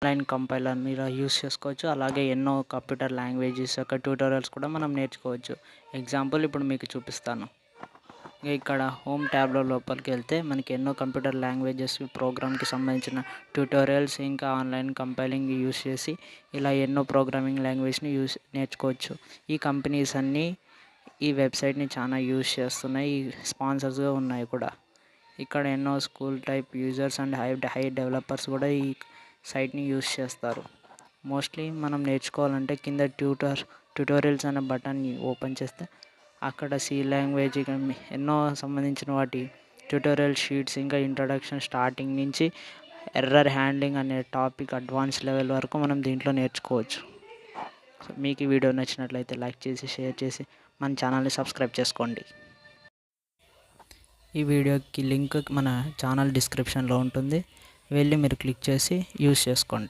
Online కంపైలర్ని ఇలా use చేసుకోవచ్చు. అలాగే ఎన్నో కంప్యూటర్ లాంగ్వేజెస్ యొక్క ట్యూటోరియల్స్ కూడా మనం నేర్చుకోవచ్చు. ఎగ్జాంపుల్ ఇప్పుడు మీకు చూపిస్తాను. ఇక్కడ హోమ్ ట్యాబ్లో లోపలికి వెళ్తే మనకి ఎన్నో కంప్యూటర్ లాంగ్వేజెస్ ప్రోగ్రామ్కి సంబంధించిన ట్యూటోరియల్స్ ఇంకా ఆన్లైన్ కంపైలింగ్ యూస్ చేసి ఇలా ఎన్నో ప్రోగ్రామింగ్ లాంగ్వేజ్ని నేర్చుకోవచ్చు. ఈ కంపెనీస్ అన్నీ ఈ వెబ్సైట్ని చాలా యూస్ చేస్తున్నాయి, స్పాన్సర్స్గా ఉన్నాయి కూడా. ఇక్కడ ఎన్నో school type users and high developers కూడా ఈ సైట్ని యూస్ చేస్తారు. మోస్ట్లీ మనం నేర్చుకోవాలంటే కింద ట్యూటోరియల్స్ అనే బటన్ని ఓపెన్ చేస్తే అక్కడ సి లాంగ్వేజ్ ఎన్నో సంబంధించిన వాటి ట్యూటోరియల్ షీట్స్ ఇంకా ఇంట్రడక్షన్ స్టార్టింగ్ నుంచి ఎర్రర్ హ్యాండ్లింగ్ అనే టాపిక్ అడ్వాన్స్ లెవెల్ వరకు మనం దీంట్లో నేర్చుకోవచ్చు. సో మీకు ఈ వీడియో నచ్చినట్లయితే లైక్ చేసి షేర్ చేసి మన ఛానల్ని సబ్స్క్రైబ్ చేసుకోండి. ఈ వీడియోకి లింక్ మన ఛానల్ డిస్క్రిప్షన్లో ఉంటుంది, వెళ్ళి మీరు క్లిక్ చేసి యూస్ చేసుకోండి.